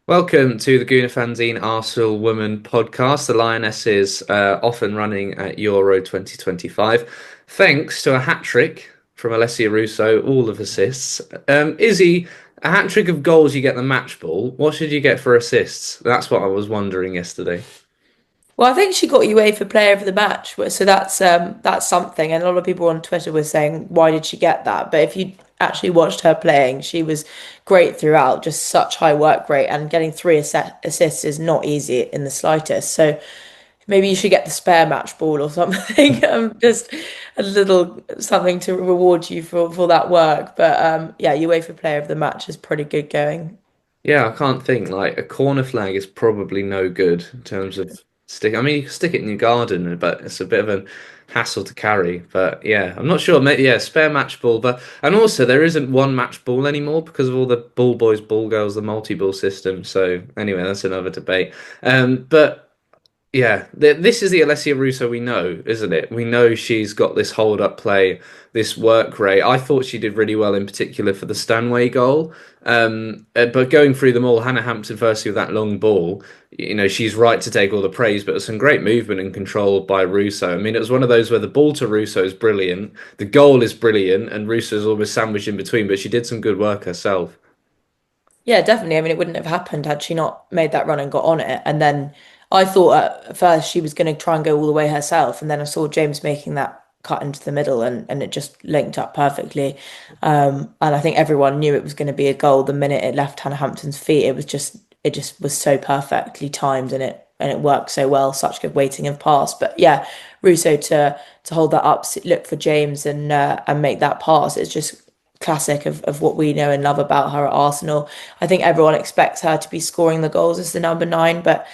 Welcome to the Guna Fanzine Arsenal Women podcast. The Lionesses off and running at Euro 2025, thanks to a hat trick from Alessia Russo, all of assists. Izzy, a hat trick of goals, you get the match ball. What should you get for assists? That's what I was wondering yesterday. Well, I think she got UEFA Player of the Match, so that's something. And a lot of people on Twitter were saying, "Why did she get that?" But if you actually watched her playing, she was great throughout, just such high work rate, and getting three assists is not easy in the slightest. So maybe you should get the spare match ball or something, just a little something to reward you for that work. But yeah, UEFA Player of the Match is pretty good going. Yeah, I can't think. Like a corner flag is probably no good in terms of stick. I mean, you can stick it in your garden, but it's a bit of a hassle to carry. But yeah, I'm not sure. Maybe yeah, spare match ball. But and also there isn't one match ball anymore because of all the ball boys, ball girls, the multi-ball system. So anyway, that's another debate. But yeah, this is the Alessia Russo we know, isn't it? We know she's got this hold up play, this work rate. I thought she did really well in particular for the Stanway goal. But going through them all, Hannah Hampton firstly with that long ball, she's right to take all the praise, but there's some great movement and control by Russo. I mean, it was one of those where the ball to Russo is brilliant, the goal is brilliant, and Russo's almost sandwiched in between, but she did some good work herself. Yeah, definitely. I mean, it wouldn't have happened had she not made that run and got on it. And then I thought at first she was going to try and go all the way herself. And then I saw James making that cut into the middle and it just linked up perfectly. And I think everyone knew it was going to be a goal the minute it left Hannah Hampton's feet. It just was so perfectly timed and it worked so well. Such good waiting of pass. But yeah, Russo to hold that up, look for James and make that pass. It's just classic of what we know and love about her at Arsenal. I think everyone expects her to be scoring the goals as the number nine, but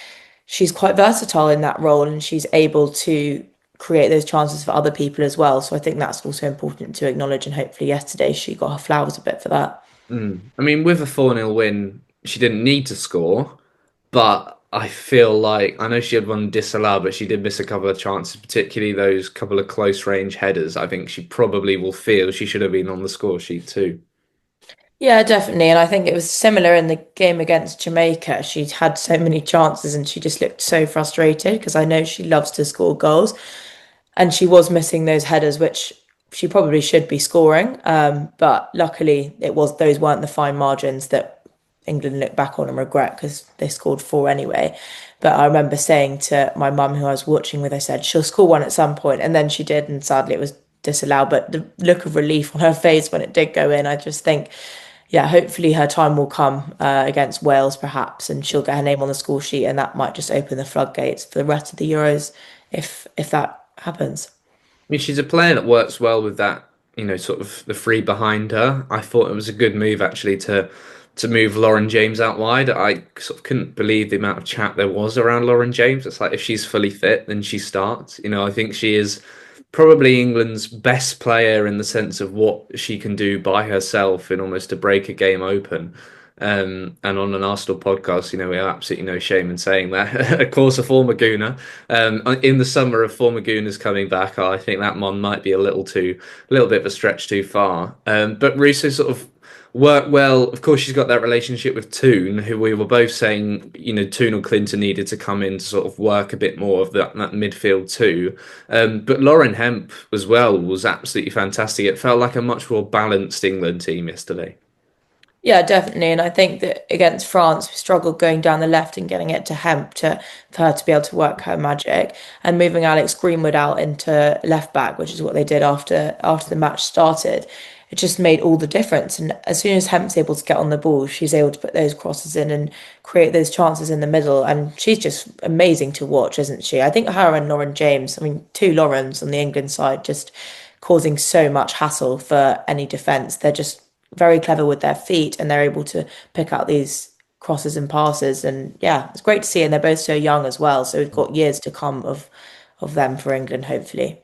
she's quite versatile in that role and she's able to create those chances for other people as well. So I think that's also important to acknowledge. And hopefully yesterday she got her flowers a bit for that. I mean, with a 4-0 win, she didn't need to score, but I feel like I know she had one disallowed, but she did miss a couple of chances, particularly those couple of close range headers. I think she probably will feel she should have been on the score sheet too. Yeah, definitely. And I think it was similar in the game against Jamaica. She'd had so many chances and she just looked so frustrated because I know she loves to score goals. And she was missing those headers, which she probably should be scoring. But luckily, those weren't the fine margins that England look back on and regret because they scored four anyway. But I remember saying to my mum, who I was watching with, I said she'll score one at some point, and then she did, and sadly it was disallowed. But the look of relief on her face when it did go in, I just think, yeah, hopefully her time will come against Wales perhaps, and she'll get her name on the score sheet, and that might just open the floodgates for the rest of the Euros if that happens. I mean, she's a player that works well with that, sort of the free behind her. I thought it was a good move actually to move Lauren James out wide. I sort of couldn't believe the amount of chat there was around Lauren James. It's like if she's fully fit, then she starts. I think she is probably England's best player in the sense of what she can do by herself in almost to break a game open. And on an Arsenal podcast, we have absolutely no shame in saying that. Of course, a former Gooner. In the summer of former Gooners coming back, I think that one might be a little bit of a stretch too far. But Russo sort of worked well. Of course, she's got that relationship with Toon, who we were both saying, Toon or Clinton needed to come in to sort of work a bit more of that midfield too. But Lauren Hemp as well was absolutely fantastic. It felt like a much more balanced England team yesterday. Yeah, definitely. And I think that against France, we struggled going down the left and getting it to Hemp for her to be able to work her magic and moving Alex Greenwood out into left back, which is what they did after the match started. It just made all the difference. And as soon as Hemp's able to get on the ball, she's able to put those crosses in and create those chances in the middle. And she's just amazing to watch, isn't she? I think her and Lauren James, I mean, two Laurens on the England side, just causing so much hassle for any defence. They're just very clever with their feet and they're able to pick out these crosses and passes. And yeah, it's great to see. And they're both so young as well. So we've got years to come of them for England, hopefully.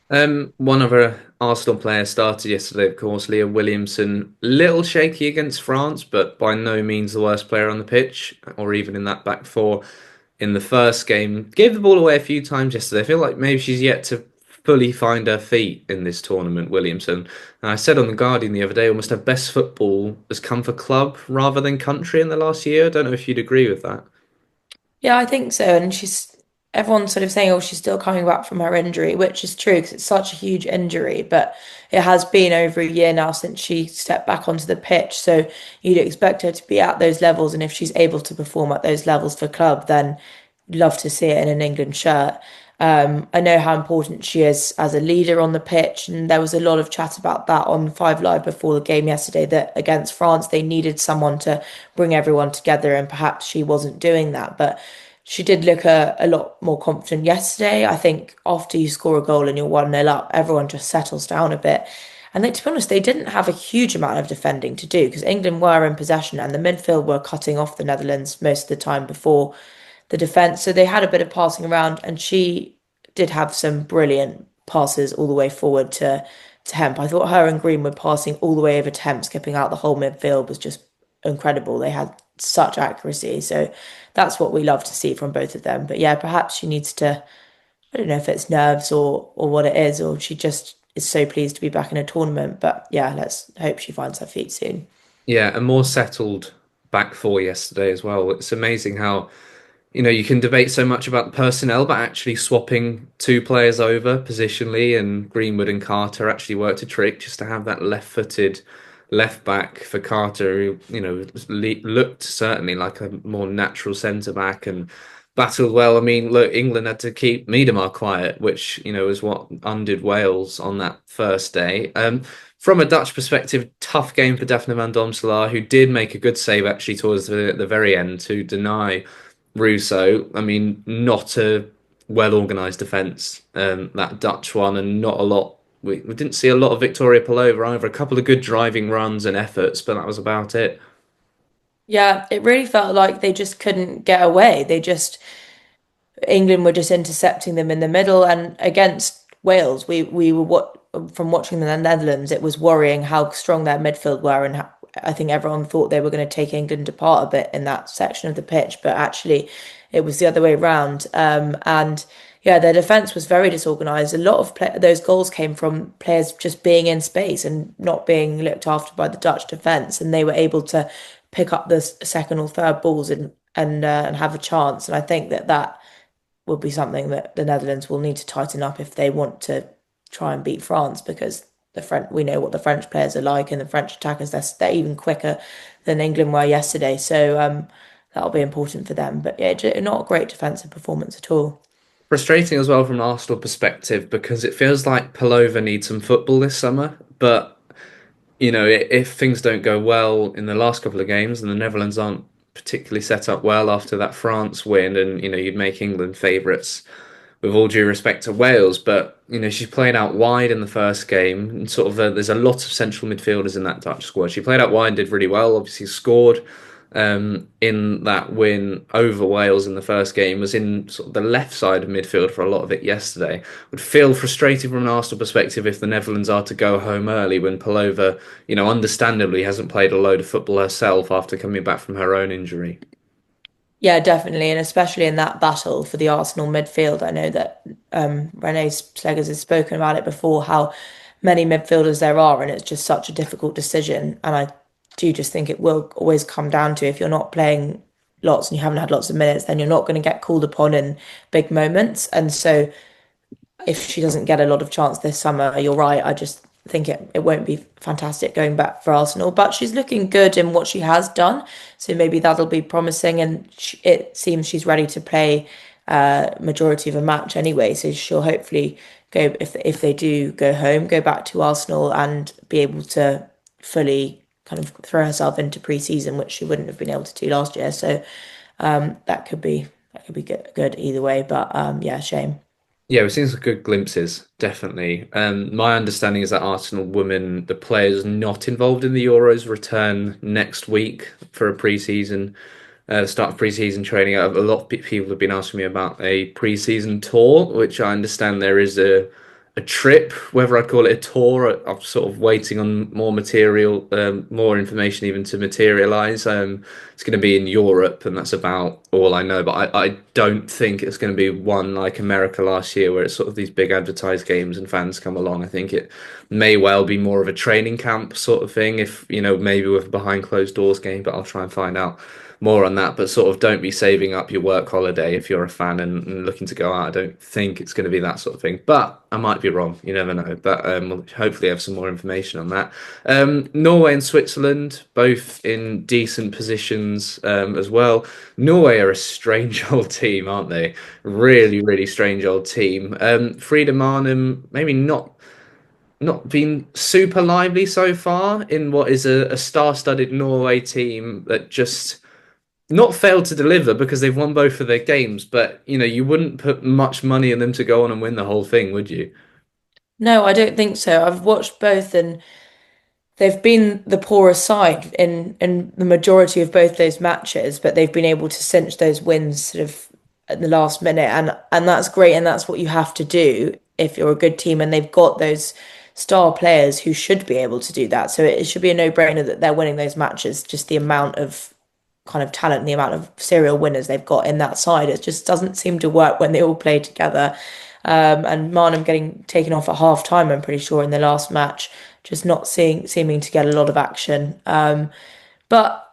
One of our Arsenal players started yesterday, of course, Leah Williamson. Little shaky against France, but by no means the worst player on the pitch, or even in that back four in the first game. Gave the ball away a few times yesterday. I feel like maybe she's yet to fully find her feet in this tournament, Williamson. And I said on the Guardian the other day, almost her best football has come for club rather than country in the last year. I don't know if you'd agree with that. Yeah, I think so. And everyone's sort of saying, oh, she's still coming back from her injury, which is true because it's such a huge injury. But it has been over a year now since she stepped back onto the pitch. So you'd expect her to be at those levels. And if she's able to perform at those levels for club, then love to see it in an England shirt. I know how important she is as a leader on the pitch, and there was a lot of chat about that on Five Live before the game yesterday. That against France, they needed someone to bring everyone together, and perhaps she wasn't doing that. But she did look a lot more confident yesterday. I think after you score a goal and you're 1-0 up, everyone just settles down a bit. And to be honest, they didn't have a huge amount of defending to do because England were in possession and the midfield were cutting off the Netherlands most of the time before the defence. So they had a bit of passing around, and she did have some brilliant passes all the way forward to Hemp. I thought her and Greenwood passing all the way over to Hemp, skipping out the whole midfield was just incredible. They had such accuracy. So that's what we love to see from both of them. But yeah, perhaps she needs to, I don't know if it's nerves or what it is, or she just is so pleased to be back in a tournament. But yeah, let's hope she finds her feet soon. Yeah, a more settled back four yesterday as well. It's amazing how, you can debate so much about the personnel, but actually swapping two players over positionally and Greenwood and Carter actually worked a trick just to have that left-footed left back for Carter, who, looked certainly like a more natural centre back and battled well. I mean, look, England had to keep Miedemar quiet, which, is what undid Wales on that first day. From a Dutch perspective, tough game for Daphne van Domselaar, who did make a good save actually towards the very end to deny Russo. I mean, not a well organised defence, that Dutch one, and not a lot. We didn't see a lot of Victoria Pelova either. A couple of good driving runs and efforts, but that was about it. Yeah, it really felt like they just couldn't get away. England were just intercepting them in the middle, and against Wales, we were what from watching the Netherlands, it was worrying how strong their midfield were, and I think everyone thought they were going to take England apart a bit in that section of the pitch, but actually, it was the other way around. And yeah, their defense was very disorganized. A lot of those goals came from players just being in space and not being looked after by the Dutch defense, and they were able to pick up the second or third balls and have a chance. And I think that will be something that the Netherlands will need to tighten up if they want to try and beat France because the French we know what the French players are like and the French attackers they're even quicker than England were yesterday. So that'll be important for them. But yeah, not a great defensive performance at all. Frustrating as well from an Arsenal perspective because it feels like Pelova needs some football this summer, but if things don't go well in the last couple of games and the Netherlands aren't particularly set up well after that France win, and you'd make England favourites with all due respect to Wales, but she played out wide in the first game, and sort of there's a lot of central midfielders in that Dutch squad. She played out wide, did really well, obviously scored in that win over Wales in the first game, was in sort of the left side of midfield for a lot of it yesterday. Would feel frustrating from an Arsenal perspective if the Netherlands are to go home early when Pelova, understandably hasn't played a load of football herself after coming back from her own injury. Yeah, definitely, and especially in that battle for the Arsenal midfield. I know that Renee Slegers has spoken about it before, how many midfielders there are, and it's just such a difficult decision. And I do just think it will always come down to if you're not playing lots and you haven't had lots of minutes, then you're not going to get called upon in big moments. And so if she doesn't get a lot of chance this summer, you're right. I just think it won't be fantastic going back for Arsenal, but she's looking good in what she has done. So maybe that'll be promising. And it seems she's ready to play majority of a match anyway. So she'll hopefully go if they do go home, go back to Arsenal and be able to fully kind of throw herself into pre-season, which she wouldn't have been able to do last year. So that could be good either way. But yeah, shame. Yeah, we've seen some good glimpses, definitely. My understanding is that Arsenal women, the players not involved in the Euros, return next week for a pre-season, start of pre-season training. A lot of people have been asking me about a pre-season tour, which I understand there is a trip, whether I'd call it a tour. I'm sort of waiting on more material, more information even to materialize. It's going to be in Europe, and that's about all I know. But I don't think it's going to be one like America last year, where it's sort of these big advertised games and fans come along. I think it may well be more of a training camp sort of thing, if maybe with a behind closed doors game. But I'll try and find out more on that. But sort of don't be saving up your work holiday if you're a fan and looking to go out. I don't think it's going to be that sort of thing, but I might be wrong. You never know. But we'll hopefully have some more information on that. Norway and Switzerland both in decent positions as well. Norway are a strange old team, aren't they? Really, really strange old team. Frida Marnum, maybe not been super lively so far in what is a star-studded Norway team that just not failed to deliver because they've won both of their games, but you wouldn't put much money in them to go on and win the whole thing, would you? No, I don't think so. I've watched both, and they've been the poorer side in the majority of both those matches, but they've been able to cinch those wins sort of at the last minute, and that's great, and that's what you have to do if you're a good team, and they've got those star players who should be able to do that. So it should be a no-brainer that they're winning those matches. Just the amount of kind of talent, the amount of serial winners they've got in that side, it just doesn't seem to work when they all play together. And Marnham getting taken off at half time, I'm pretty sure, in the last match, just not seeming to get a lot of action. But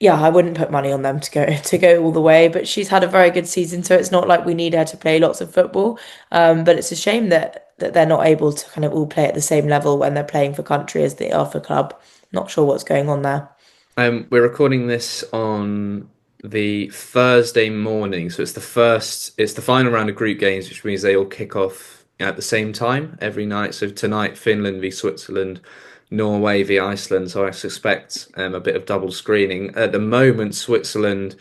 yeah, I wouldn't put money on them to go all the way. But she's had a very good season, so it's not like we need her to play lots of football. But it's a shame that they're not able to kind of all play at the same level when they're playing for country as they are for club. Not sure what's going on there. We're recording this on the Thursday morning, so it's the final round of group games, which means they all kick off at the same time every night. So tonight, Finland v Switzerland, Norway v Iceland. So I suspect a bit of double screening. At the moment, Switzerland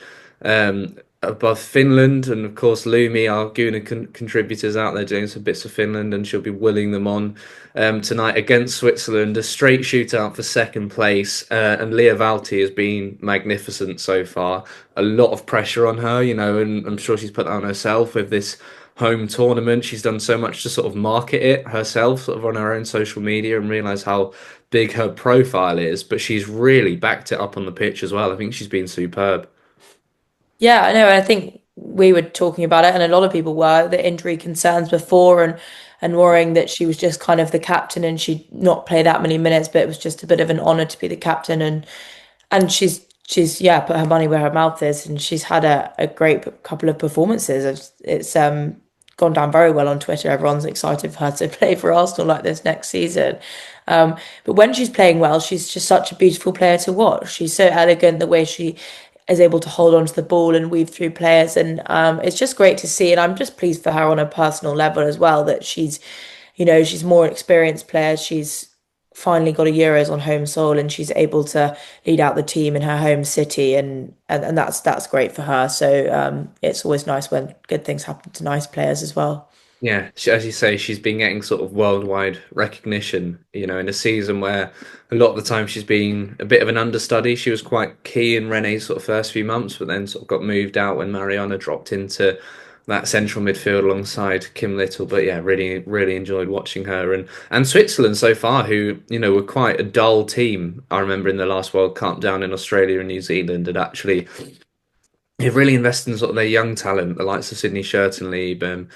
above Finland, and of course Lumi, our Guna contributors out there doing some bits of Finland, and she'll be willing them on tonight against Switzerland. A straight shootout for second place, and Lia Walti has been magnificent so far. A lot of pressure on her, and I'm sure she's put that on herself with this home tournament. She's done so much to sort of market it herself, sort of on her own social media, and realize how big her profile is. But she's really backed it up on the pitch as well. I think she's been superb. Yeah, I know. And I think we were talking about it, and a lot of people were the injury concerns before, and worrying that she was just kind of the captain and she'd not play that many minutes, but it was just a bit of an honor to be the captain. And she's yeah, put her money where her mouth is, and she's had a great couple of performances. It's gone down very well on Twitter. Everyone's excited for her to play for Arsenal like this next season. But when she's playing well, she's just such a beautiful player to watch. She's so elegant, the way she is able to hold on to the ball and weave through players, and it's just great to see. And I'm just pleased for her on a personal level as well, that she's more experienced player. She's finally got a Euros on home soil, and she's able to lead out the team in her home city, and that's great for her. So it's always nice when good things happen to nice players as well. Yeah, as you say, she's been getting sort of worldwide recognition, in a season where a lot of the time she's been a bit of an understudy. She was quite key in Rene's sort of first few months, but then sort of got moved out when Mariona dropped into that central midfield alongside Kim Little. But yeah, really, really enjoyed watching her, and Switzerland so far, who, were quite a dull team. I remember in the last World Cup down in Australia and New Zealand, and actually they've really invested in sort of their young talent, the likes of Sydney Schertenlieb,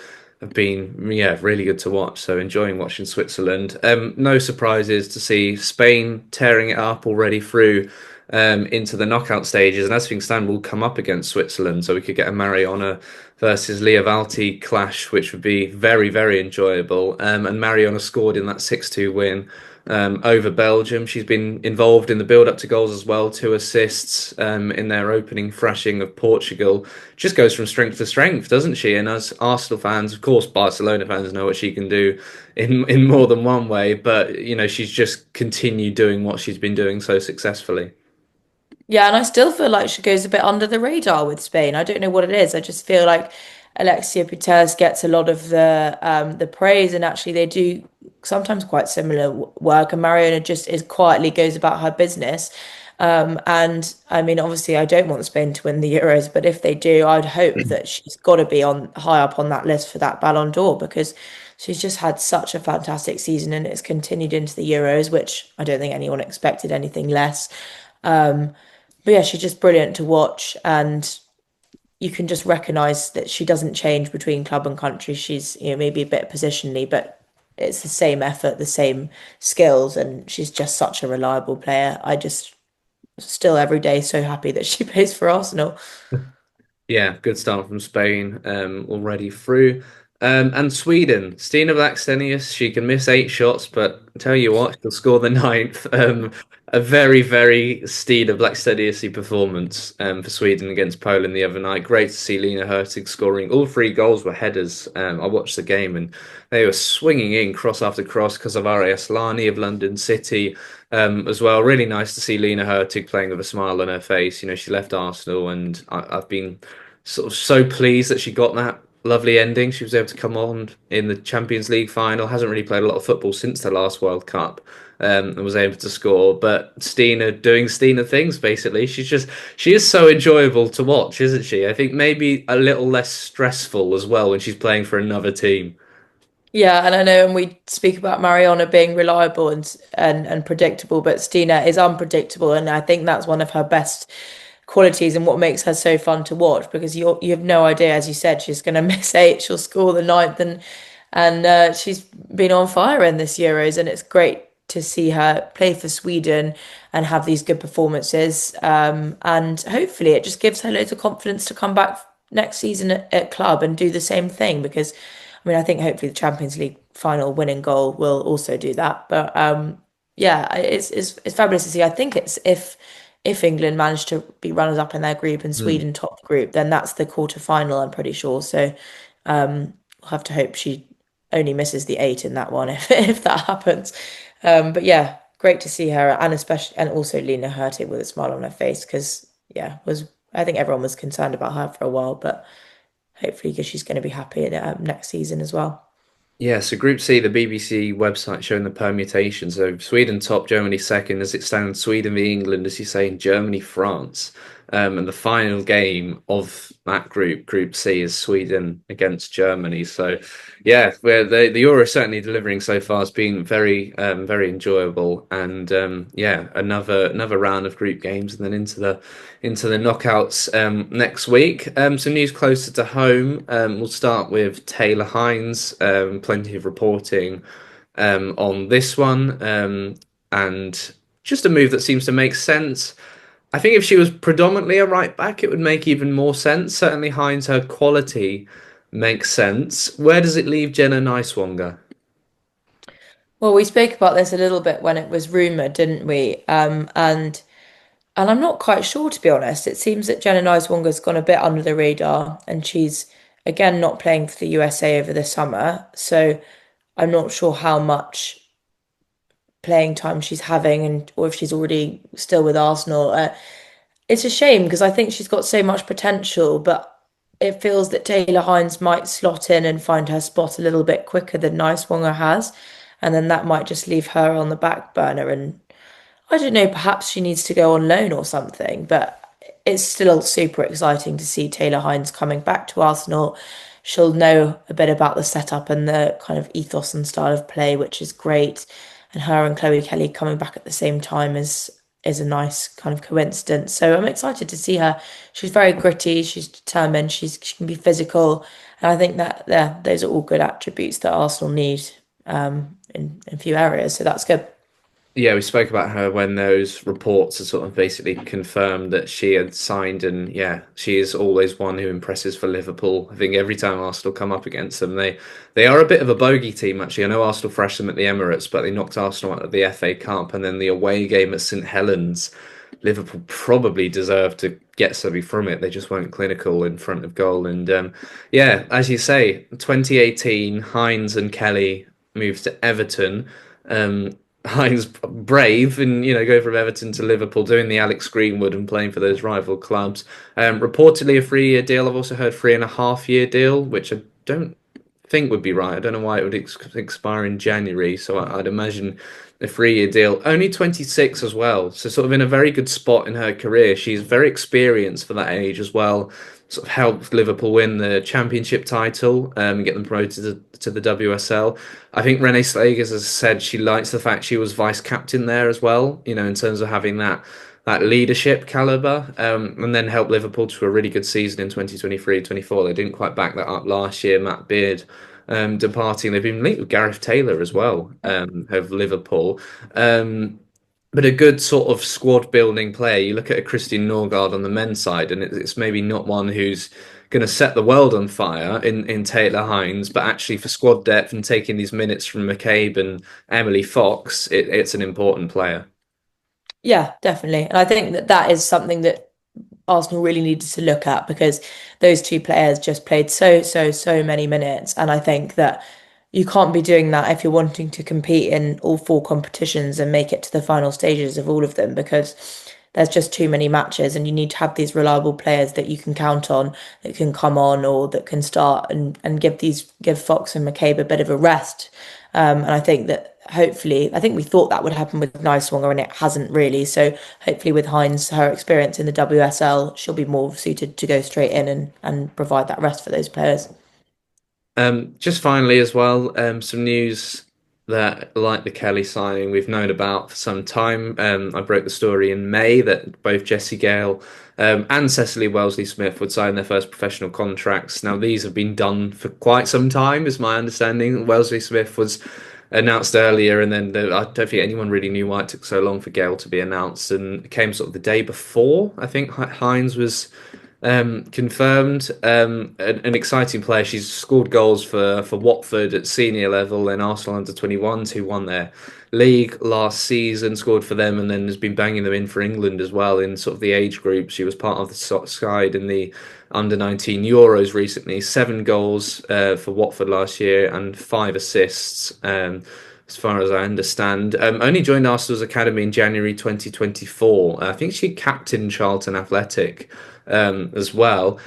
have been, yeah, really good to watch. So enjoying watching Switzerland. No surprises to see Spain tearing it up already through into the knockout stages, and as things stand, we'll come up against Switzerland, so we could get a Mariona versus Lia Walti clash, which would be very, very enjoyable. And Mariona scored in that 6-2 win over Belgium. She's been involved in the build up to goals as well, 2 assists in their opening thrashing of Portugal. Just goes from strength to strength, doesn't she? And as Arsenal fans, of course, Barcelona fans know what she can do in more than one way, but she's just continued doing what she's been doing so successfully. Yeah, and I still feel like she goes a bit under the radar with Spain. I don't know what it is. I just feel like Alexia Putellas gets a lot of the praise, and actually they do sometimes quite similar work. And Mariona just is quietly goes about her business. And I mean, obviously, I don't want Spain to win the Euros, but if they do, I'd hope that she's got to be on high up on that list for that Ballon d'Or, because She's just had such a fantastic season, and it's continued into the Euros, which I don't think anyone expected anything less. Um, but yeah, she's just brilliant to watch, and you can just recognise that she doesn't change between club and country. She's, maybe a bit positionally, but it's the same effort, the same skills, and she's just such a reliable player. I just still every day so happy that she plays for Arsenal. Yeah, good start from Spain, already through. And Sweden, Stina Blackstenius, she can miss 8 shots, but I tell you what, she'll score the ninth. A very, very Stina Blackstenius performance for Sweden against Poland the other night. Great to see Lena Hurtig scoring. All 3 goals were headers. I watched the game and they were swinging in cross after cross because of Arya Slani of London City as well. Really nice to see Lena Hurtig playing with a smile on her face. She left Arsenal and I've been sort of so pleased that she got that lovely ending. She was able to come on in the Champions League final. Hasn't really played a lot of football since the last World Cup, and was able to score. But Stina doing Stina things basically. She is so enjoyable to watch, isn't she? I think maybe a little less stressful as well when she's playing for another team. Yeah, and I know, and we speak about Mariona being reliable and predictable, but Stina is unpredictable, and I think that's one of her best qualities and what makes her so fun to watch because you have no idea, as you said, she's going to miss 8, she'll score the ninth, and she's been on fire in this Euros, and it's great to see her play for Sweden and have these good performances. And hopefully, it just gives her loads of confidence to come back next season at club and do the same thing because. I mean, I think hopefully the Champions League final winning goal will also do that. But yeah, it's fabulous to see. I think it's if England manage to be runners up in their group and Hmm. Sweden top the group, then that's the quarter final. I'm pretty sure. So we'll have to hope she only misses the 8 in that one if that happens. But yeah, great to see her and especially and also Lena Hurtig with a smile on her face because yeah, was I think everyone was concerned about her for a while, but hopefully because she's going to be happy in next season as well. Yeah, so Group C, the BBC website showing the permutations. So Sweden top, Germany second, as it stands. Sweden v England, as you say, and Germany France. And the final game of that group, Group C, is Sweden against Germany. So, yeah, where the Euro is certainly delivering so far. It's been very, very enjoyable. And yeah, another round of group games, and then into the knockouts next week. Some news closer to home. We'll start with Taylor Hinds. Plenty of reporting on this one, and just a move that seems to make sense. I think if she was predominantly a right back, it would make even more sense. Certainly, Hinds, her quality makes sense. Where does it leave Jenna Niswonger? Well, we spoke about this a little bit when it was rumored, didn't we? And I'm not quite sure, to be honest. It seems that Jenna Niswonger's gone a bit under the radar, and she's again not playing for the USA over the summer. So I'm not sure how much playing time she's having, and or if she's already still with Arsenal. It's a shame because I think she's got so much potential, but it feels that Taylor Hinds might slot in and find her spot a little bit quicker than Niswonger has, and then that might just leave her on the back burner. And I don't know, perhaps she needs to go on loan or something, but it's still super exciting to see Taylor Hinds coming back to Arsenal. She'll know a bit about the setup and the kind of ethos and style of play, which is great. And her and Chloe Kelly coming back at the same time is a nice kind of coincidence. So I'm excited to see her. She's very gritty, she's determined, she can be physical. And I think that yeah, those are all good attributes that Arsenal need in a few areas. So that's good. Yeah, we spoke about her when those reports had sort of basically confirmed that she had signed, and yeah, she is always one who impresses for Liverpool. I think every time Arsenal come up against them, they are a bit of a bogey team actually. I know Arsenal thrashed them at the Emirates, but they knocked Arsenal out of the FA Cup, and then the away game at St Helens, Liverpool probably deserved to get something from it. They just weren't clinical in front of goal, and yeah, as you say, 2018, Hines and Kelly moved to Everton. Hines brave and go from Everton to Liverpool, doing the Alex Greenwood and playing for those rival clubs. Reportedly a 3-year deal. I've also heard 3.5-year deal, which I don't think would be right. I don't know why it would expire in January. So I'd imagine a 3-year deal. Only 26 as well. So sort of in a very good spot in her career. She's very experienced for that age as well. Sort of helped Liverpool win the championship title and get them promoted to the WSL. I think Renee Slagers has said she likes the fact she was vice captain there as well, in terms of having that leadership caliber, and then help Liverpool to a really good season in 2023-24. They didn't quite back that up last year. Matt Beard departing. They've been linked with Gareth Taylor as well, of Liverpool. But a good sort of squad building player. You look at a Christian Norgard on the men's side, and it's maybe not one who's going to set the world on fire in Taylor Hinds, but actually for squad depth and taking these minutes from McCabe and Emily Fox, it's an important player. Yeah, definitely. And I think that that is something that Arsenal really needed to look at because those two players just played so many minutes. And I think that you can't be doing that if you're wanting to compete in all four competitions and make it to the final stages of all of them because there's just too many matches and you need to have these reliable players that you can count on that can come on or that can start and give Fox and McCabe a bit of a rest. And I think that hopefully, I think we thought that would happen with Nyswanger and it hasn't really. So hopefully with Hines, her experience in the WSL, she'll be more suited to go straight in and provide that rest for those players. Just finally as well, some news that, like the Kelly signing, we've known about for some time. I broke the story in May that both Jessie Gale and Cecily Wellesley-Smith would sign their first professional contracts. Now, these have been done for quite some time, is my understanding. Wellesley-Smith was announced earlier, and then I don't think anyone really knew why it took so long for Gale to be announced, and it came sort of the day before. I think Hines was confirmed. An exciting player. She's scored goals for Watford at senior level and Arsenal under 21s who won their league last season, scored for them, and then has been banging them in for England as well in sort of the age group. She was part of the side in the under 19 Euros recently. 7 goals for Watford last year and 5 assists. As far as I understand, only joined Arsenal's academy in January 2024. I think she captained Charlton Athletic as well.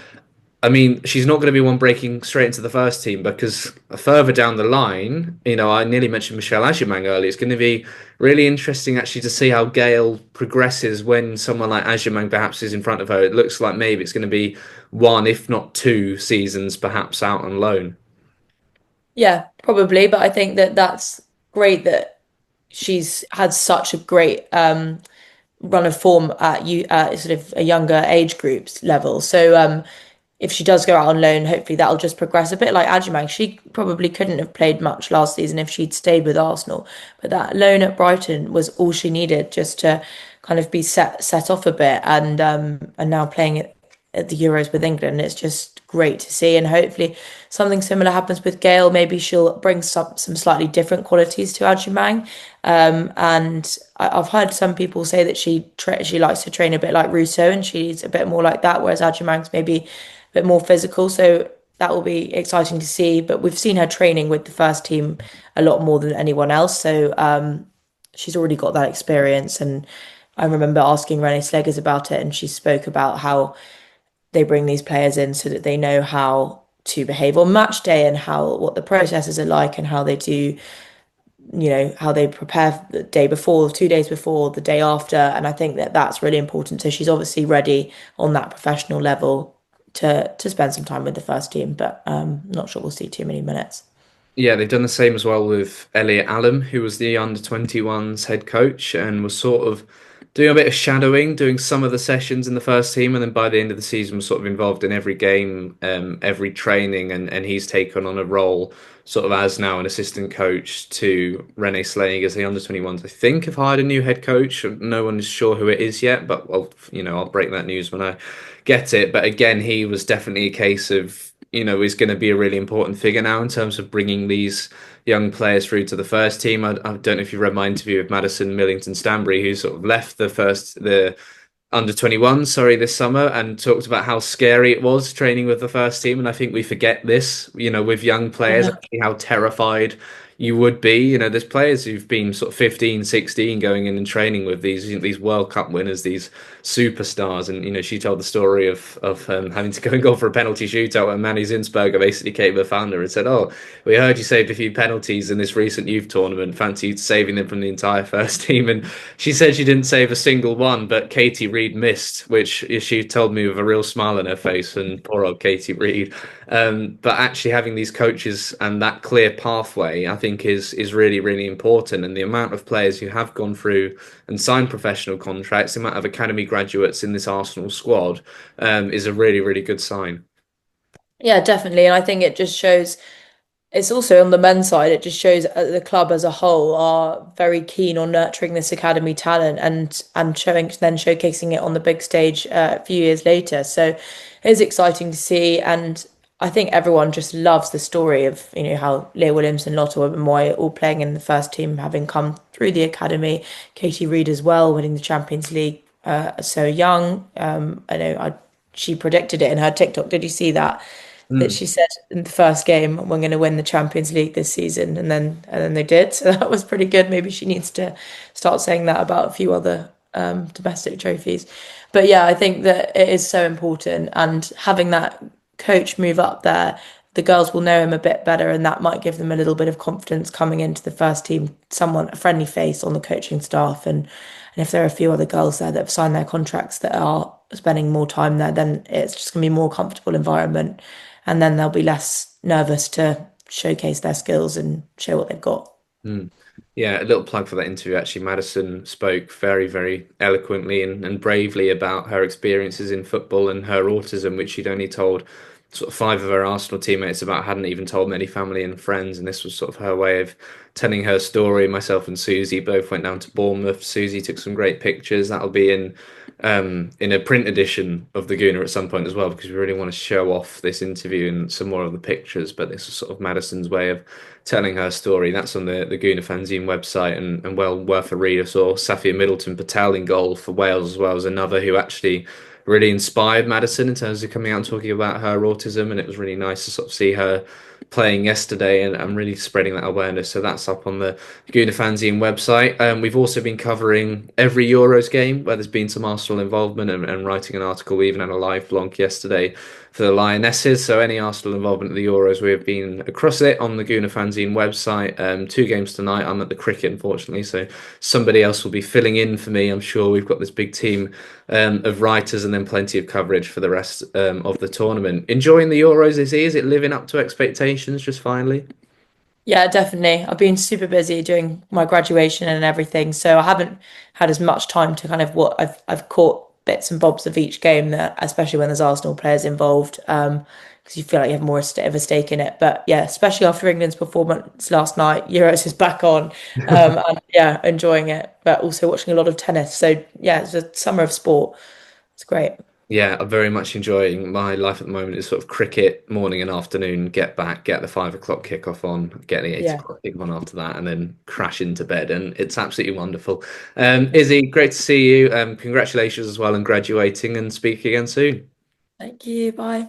I mean, she's not going to be one breaking straight into the first team because further down the line, I nearly mentioned Michelle Agyemang earlier. It's going to be really interesting actually to see how Gale progresses when someone like Agyemang perhaps is in front of her. It looks like maybe it's going to be one, if not 2 seasons, perhaps out on loan. Yeah, probably. But I think that that's great that she's had such a great run of form at you sort of a younger age groups level. So if she does go out on loan, hopefully that'll just progress a bit like Agyemang. She probably couldn't have played much last season if she'd stayed with Arsenal, but that loan at Brighton was all she needed just to kind of be set off a bit, and now playing at the Euros with England, it's just great to see. And hopefully something similar happens with Gail. Maybe she'll bring some slightly different qualities to Agyemang. And I've heard some people say that she likes to train a bit like Russo, and she's a bit more like that, whereas Agyemang's maybe a bit more physical. So that will be exciting to see. But we've seen her training with the first team a lot more than anyone else. So she's already got that experience. And I remember asking Renee Slegers about it, and she spoke about how they bring these players in so that they know how to behave on match day and what the processes are like and how they do, how they prepare the day before, 2 days before, the day after. And I think that that's really important. So she's obviously ready on that professional level to spend some time with the first team, but not sure we'll see too many minutes. Yeah, they've done the same as well with Elliot Allen, who was the under 21s head coach and was sort of doing a bit of shadowing, doing some of the sessions in the first team, and then by the end of the season was sort of involved in every game, every training, and he's taken on a role sort of as now an assistant coach to Renee Slaying as the under 21s. I think have hired a new head coach. No one is sure who it is yet, but I'll break that news when I get it. But again, he was definitely a case of is going to be a really important figure now in terms of bringing these young players through to the first team. I don't know if you read my interview with Madison Millington Stanbury, who sort of left the under 21, sorry, this summer and talked about how scary it was training with the first team. And I think we forget this, with young players, Yeah. actually how terrified you would be. There's players who've been sort of 15, 16 going in and training with these World Cup winners, these superstars. And she told the story of having to go and go for a penalty shootout when Manny Zinsberger basically came and found her and said, "Oh, we heard you saved a few penalties in this recent youth tournament. Fancy you saving them from the entire first team?" And she said she didn't save a single one, but Katie Reed missed, which she told me with a real smile on her face. And poor old Katie Reed. But actually having these coaches and that clear pathway, I think, is really, really important. And the amount of players who have gone through and signed professional contracts, the amount of academy graduates in this Arsenal squad, is a really, really good sign. Yeah, definitely. And I think it just shows. It's also on the men's side, it just shows the club as a whole are very keen on nurturing this academy talent and showcasing it on the big stage a few years later. So it's exciting to see, and I think everyone just loves the story of how Leah Williamson, Lotta Moy all playing in the first team, having come through the academy. Katie Reed as well, winning the Champions League so young. I know she predicted it in her TikTok. Did you see that? That Mm. she said in the first game, we're going to win the Champions League this season, and then they did. So that was pretty good. Maybe she needs to start saying that about a few other domestic trophies. But yeah, I think that it is so important, and having that coach move up there, the girls will know him a bit better, and that might give them a little bit of confidence coming into the first team. Someone, a friendly face on the coaching staff, and if there are a few other girls there that have signed their contracts that are spending more time there, then it's just going to be a more comfortable environment, and then they'll be less nervous to showcase their skills and show what they've got. Mm. Yeah, a little plug for that interview. Actually, Madison spoke very, very eloquently and bravely about her experiences in football and her autism, which she'd only told sort of five of her Arsenal teammates about, hadn't even told many family and friends. And this was sort of her way of telling her story. Myself and Susie both went down to Bournemouth. Susie took some great pictures. That'll be in a print edition of the Gooner at some point as well, because we really want to show off this interview and some more of the pictures. But this was sort of Madison's way of telling her story. That's on the Gooner fanzine website, and well worth a read. I saw Safia Middleton Patel in goal for Wales as well as another who actually really inspired Madison in terms of coming out and talking about her autism, and it was really nice to sort of see her playing yesterday and really spreading that awareness. So that's up on the Gooner fanzine website. We've also been covering every Euros game where there's been some Arsenal involvement, and writing an article. We even had a live blog yesterday for the Lionesses. So any Arsenal involvement at the Euros, we have been across it on the Gooner fanzine website. Two games tonight. I'm at the cricket, unfortunately, so somebody else will be filling in for me. I'm sure we've got this big team of writers, and then plenty of coverage for the rest of the tournament. Enjoying the Euros, Izzy? Is it living up to expectations just finally? Yeah, definitely. I've been super busy doing my graduation and everything, so I haven't had as much time to kind of what I've caught bits and bobs of each game that, especially when there's Arsenal players involved, because you feel like you have more of a stake in it. But yeah, especially after England's performance last night, Euros is back on, and yeah, enjoying it, but also watching a lot of tennis. So yeah, it's a summer of sport. It's great. Yeah, I'm very much enjoying my life at the moment. Is sort of cricket morning and afternoon, get back, get the 5 o'clock kickoff on, get the 8 Yeah. o'clock kick on after that, and then crash into bed. And it's absolutely wonderful. Izzy, great to see you. Congratulations as well on graduating, and speak again soon. Thank you. Bye.